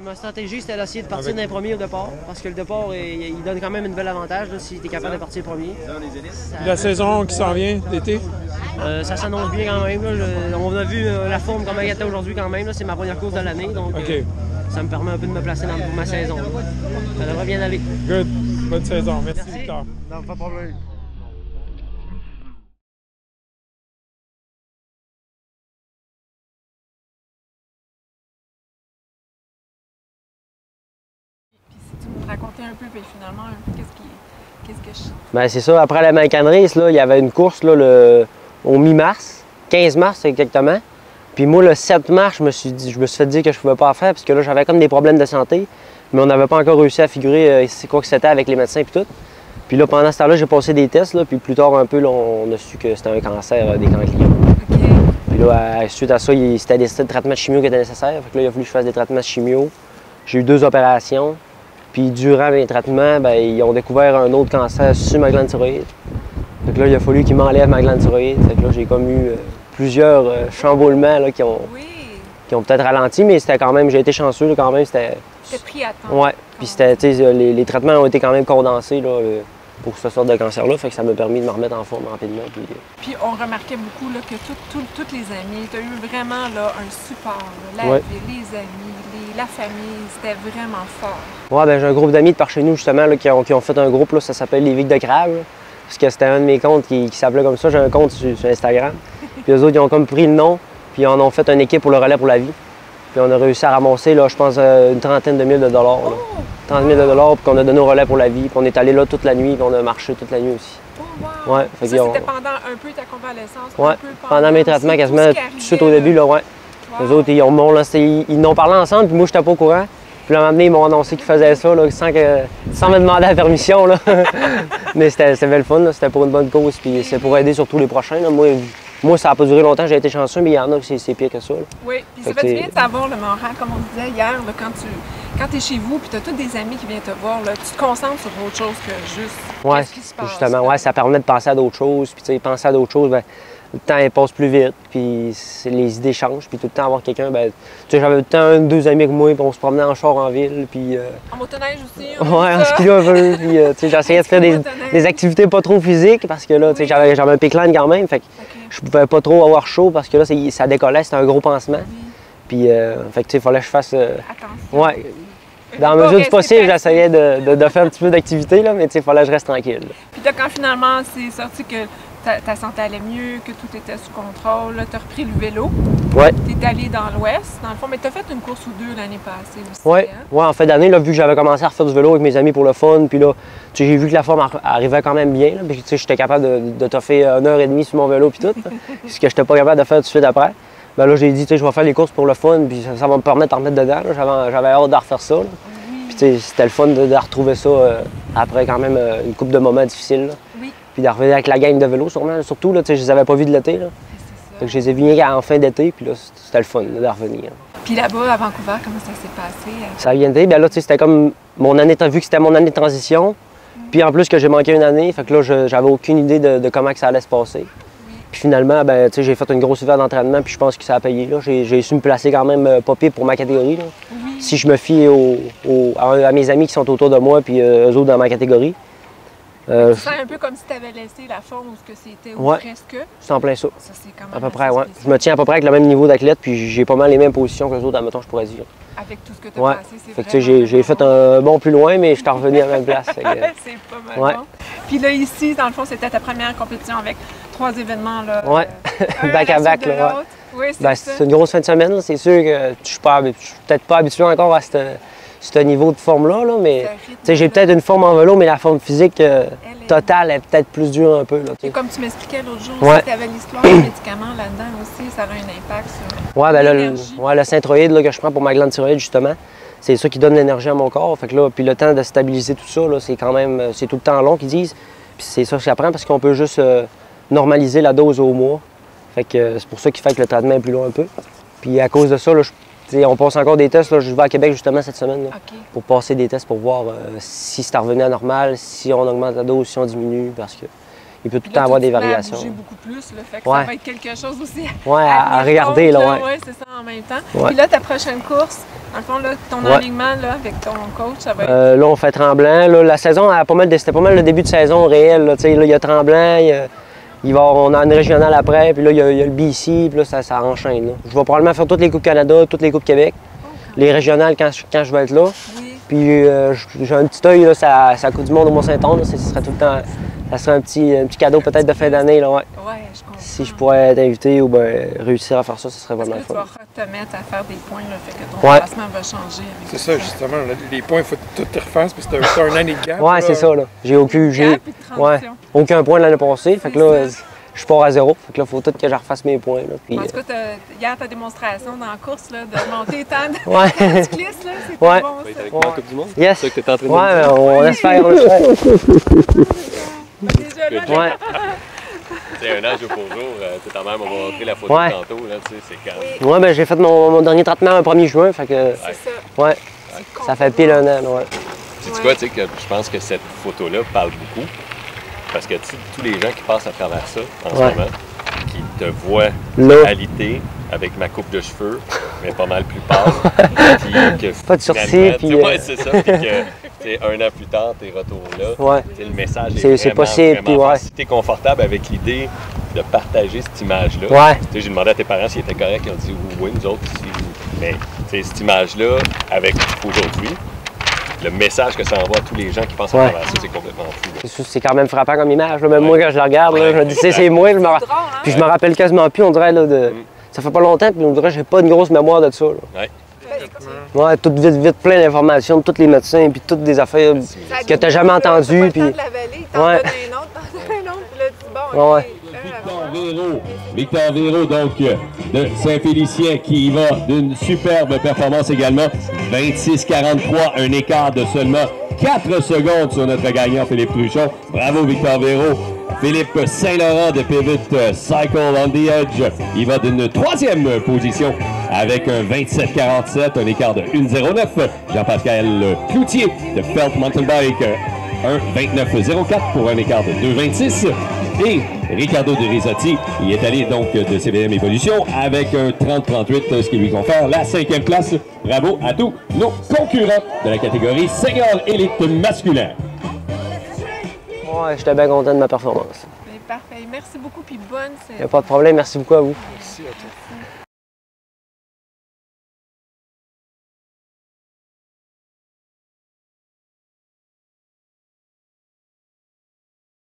Ma stratégie, c'était d'essayer de partir d'un premier au départ, parce que le départ, il donne quand même un bel avantage là, si tu es capable de partir premier. La saison qui s'en vient, l'été? Ça s'annonce bien quand même. Là. On a vu la forme comment elle était aujourd'hui quand même. C'est ma première course de l'année, donc ça me permet un peu de me placer pour ma saison. Ça devrait bien aller. Good. Bonne saison. Merci. Victor. Non, pas de problème. Raconter un peu, puis finalement, qu'est-ce que je... Ben, c'est ça, après la American Race, là, il y avait une course là, au mi-mars, 15 mars exactement. Puis moi, le 7 mars, je me suis fait dire que je pouvais pas la faire parce que là, j'avais comme des problèmes de santé, mais on n'avait pas encore réussi à figurer c'est quoi que c'était avec les médecins et tout. Puis là, pendant ce temps-là, j'ai passé des tests, là, puis plus tard un peu, là, on a su que c'était un cancer des ganglions. Okay. Puis là, suite à ça, c'était des traitements de chimio qui étaient nécessaires. Fait que là, il a fallu que je fasse des traitements de chimio. J'ai eu 2 opérations. Puis durant mes traitements, ben, ils ont découvert un autre cancer sur ma glande thyroïde. Fait que là, il a fallu qu'ils m'enlèvent ma glande thyroïde. Fait que là, j'ai comme eu plusieurs chamboulements là, qui ont peut-être ralenti, mais c'était quand même, j'ai été chanceux là, quand même. C'était pris à temps. Ouais. Puis c'était, les traitements ont été quand même condensés là, pour ce sorte de cancer-là. Fait que ça m'a permis de me remettre en forme rapidement. Puis on remarquait beaucoup là, que tous les amis, tu as eu vraiment là, un support. Là, la ville, les amis, la famille, c'était vraiment fort. Ouais, ben j'ai un groupe d'amis de par chez nous justement là, qui ont fait un groupe, là, ça s'appelle Les Vics de Crabe. Là, parce que c'était un de mes comptes qui s'appelait comme ça. J'ai un compte sur Instagram. Puis eux autres, ils ont comme pris le nom, puis ils en ont fait une équipe pour le relais pour la vie. Puis on a réussi à ramasser, là, je pense, une trentaine de mille de dollars. Là. 30 000 de dollars, puis qu'on a donné au relais pour la vie. Puis on est allé là toute la nuit, puis on a marché toute la nuit aussi. Oh, wow. Ouais, ça, c'était pendant un peu ta convalescence? Ouais, un peu pendant mes traitements, quasiment tout de suite au début, là, ouais. Wow. Eux autres, ils n'ont parlé ensemble, puis moi, je n'étais pas au courant. Puis là, un moment donné, ils m'ont annoncé qu'ils faisaient ça, là, sans me demander la permission. Là. Mais c'était le fun, c'était pour une bonne cause, puis c'est pour aider surtout les prochains. Là. Moi, ça n'a pas duré longtemps, j'ai été chanceux, mais il y en a qui c'est pire que ça. Là. Oui, puis ça fait du bien de savoir le moral, comme on disait hier, là, quand tu es chez vous puis tu as tous des amis qui viennent te voir, là, tu te concentres sur autre chose que juste ce qui se passe. Justement, ouais, ça permet de penser à d'autres choses. Puis tu sais, penser à d'autres choses, ben, le temps il passe plus vite, puis les idées changent. Puis tout le temps avoir quelqu'un, ben, tu sais, j'avais tout le temps un ou deux amis avec moi, puis on se promenait en char en ville. Puis, en motoneige aussi. Ouais, en ski un peu. Puis tu sais, j'essayais de faire des activités pas trop physiques parce que là, tu sais, j'avais un pickline quand même. Fait que je pouvais pas trop avoir chaud parce que là, ça décollait, c'était un gros pansement. Puis, fait que tu sais, il fallait que je fasse. Attention. Ouais. Dans la mesure du possible, j'essayais de faire un petit peu d'activité, là, mais il fallait que je reste tranquille. Là. Puis là, quand finalement c'est sorti que ta santé allait mieux, que tout était sous contrôle, tu as repris le vélo. Ouais. Tu es allé dans l'Ouest, dans le fond, mais tu as fait une course ou deux l'année passée aussi. Oui, hein? Ouais, en fin d'année, vu que j'avais commencé à refaire du vélo avec mes amis pour le fun, puis là, j'ai vu que la forme arrivait quand même bien. Puis j'étais capable de toffer 1h30 sur mon vélo, puis tout, ce que j'étais pas capable de faire tout de suite après. Ben là, j'ai dit, je vais faire les courses pour le fun, puis ça va me permettre d'en remettre dedans. J'avais hâte de refaire ça. Là. Puis c'était le fun de retrouver ça après quand même une couple de moments difficiles. Là. Oui. Puis de revenir avec la gang de vélo, sûrement. Surtout, là, je les avais pas vus de l'été. Je les ai vus en fin d'été, puis là, c'était le fun là, de revenir. Puis là-bas, à Vancouver, comment ça s'est passé? Ça vient d'été. Bien là, c'était comme mon année, vu que c'était mon année de transition. Puis en plus que j'ai manqué une année, fait que là, j'avais aucune idée de comment que ça allait se passer. Puis finalement, ben, j'ai fait une grosse hiver d'entraînement, puis je pense que ça a payé. J'ai su me placer quand même pas pire pour ma catégorie. Là. Oui. Si je me fie à mes amis qui sont autour de moi, puis eux autres dans ma catégorie. Tu sens un peu comme si tu avais laissé la forme où c'était ou presque. C'est en plein ça. Ça c'est quand même à peu près, ouais. Je me tiens à peu près avec le même niveau d'athlète, puis j'ai pas mal les mêmes positions que les autres, admettons, je pourrais dire. Avec tout ce que tu as passé, c'est vrai. J'ai fait un bond plus loin, mais je suis revenu à la même place. C'est pas mal bon. Puis là, ici, dans le fond, c'était ta première compétition avec 3 événements. Là, back à back. Là, oui, c'est une grosse fin de semaine. C'est sûr que je suis peut-être pas habitué encore à ce niveau de forme-là, là, mais j'ai peut-être une forme en vélo, mais la forme physique totale est peut-être plus dure un peu. Là, et comme tu m'expliquais l'autre jour, tu avais l'histoire des médicaments là-dedans aussi, ça a un impact sur le Synthroïde que je prends pour ma glande thyroïde, justement, c'est ça qui donne l'énergie à mon corps. Fait que là, puis le temps de stabiliser tout ça, c'est quand même, c'est tout le temps long qu'ils disent. Puis c'est ça que j'apprends parce qu'on peut juste normaliser la dose au mois. Fait que c'est pour ça qu'il fait que le traitement est plus long un peu. Puis à cause de ça, là, on passe encore des tests. Là, je vais à Québec justement cette semaine là, pour passer des tests pour voir si c'est revenu à normal, si on augmente la dose, si on diminue, parce que il peut tout Puis le temps là, avoir toi, des tu te mets à variations. bouger beaucoup plus, là, fait que Ouais. ça va être quelque chose aussi Ouais, à tenir regarder, compte, là, ouais. Ouais, c'est ça, en même temps. Ouais. Puis là, ta prochaine course, dans le fond, là, ton Ouais. alignement là, avec ton coach, ça va être... Là, on fait Tremblant. Là, la saison, c'était pas mal le début de saison réel. Là, là, il y a Tremblant, on a une régionale après, puis là, il y a le BC, puis là, ça enchaîne. Là. Je vais probablement faire toutes les Coupes Canada, toutes les Coupes Québec, les régionales quand je vais être là. Oui. Puis j'ai un petit œil, là, ça coûte du monde au Mont-Saint-Onge. Ce serait tout le temps, ça serait un petit cadeau peut-être de fin d'année. Là, ouais. Ouais, je comprends. Si je pourrais être invité ou ben, réussir à faire ça, ce serait Parce vraiment que le là, fun. tu vas te mettre à faire des points, là, fait que ton Ouais. classement va changer. avec C'est ça, justement. Les points, il faut tout te refaire parce que t'as un année de gap. Ouais, là. c'est ça. Là. J'ai aucun, Gap et de ouais, transition. aucun point l'année passée. Fait que C'est là, ça. je pars à zéro. Fait que là, il faut tout que je refasse mes points. Là, puis, En tout cas, hier, ta démonstration dans la course, là, de monter tant de ouais. cyclistes, là, c'était Ouais. bon, Va être ça. avec moi en Coupe du Monde? Yes. C'est ça que tu es en train de Ouais, me dire? on espère. On espère. Déjà, là, Ouais. C'est un an jour pour jour. Ta mère m'a montré la photo Ouais. tantôt. Là, tu sais, c'est quand Ouais, ben, j'ai fait mon dernier traitement le 1er juin. Fait que, c'est ça. ouais, ça fait pile un an. Là, ouais. Tu vois, tu sais, que je pense que cette photo-là parle beaucoup. Parce que tu sais, tous les gens qui passent à travers ça en ce Ouais. moment, qui te voient Là. alité avec ma coupe de cheveux, mais pas mal plus pâle. Puis que Pas de sourcils, finalement, puis, tu sais, ouais, c'est ça. Puis que tu sais, un an plus tard, tes retours là. Ouais. Tu sais, le message C'est est vraiment, possible, vraiment puis fort. ouais. Si tu es confortable avec l'idée de partager cette image-là, Ouais. tu sais, j'ai demandé à tes parents s'ils étaient corrects, ils ont dit oui, nous autres aussi. Mais tu sais, cette image-là, avec aujourd'hui, le message que ça envoie à tous les gens qui pensent à Ouais. travers ça, c'est complètement fou. Là. C'est quand même frappant comme image. Là. Même moi, quand je la regarde, là, je me dis, c'est moi. C'est drôle, hein? Puis je me rappelle quasiment plus, on dirait, là, ça fait pas longtemps, puis on dirait que j'ai pas une grosse mémoire de ça. Là. Ouais. Ouais, tout vite, plein d'informations de tous les médecins, puis toutes des affaires que t'as jamais entendues. Puis... de la vallée, t'en Ouais. donnes un autre, t'en donnes un autre, puis là, tu dis, bon, Ouais. OK, Victor Véro, donc, de Saint-Félicien qui y va d'une superbe performance également. 26-43, un écart de seulement 4 secondes sur notre gagnant Philippe Truchon. Bravo Victor Véro. Philippe Saint-Laurent de Pivot Cycle on the Edge. Il va d'une 3e position avec un 27-47, un écart de 1,09. Jean-Pascal Cloutier de Felt Mountain Bike, un 29-04 pour un écart de 2,26. Et Ricardo De Risotti, il est allé donc de CVM Évolution avec un 30-38, ce qui lui confère la 5e place. Bravo à tous nos concurrents de la catégorie senior élite masculin. Ouais, j'étais bien content de ma performance. Ben, parfait. Merci beaucoup, puis bonne Il n'y a pas de problème, merci beaucoup à vous. Merci à toi.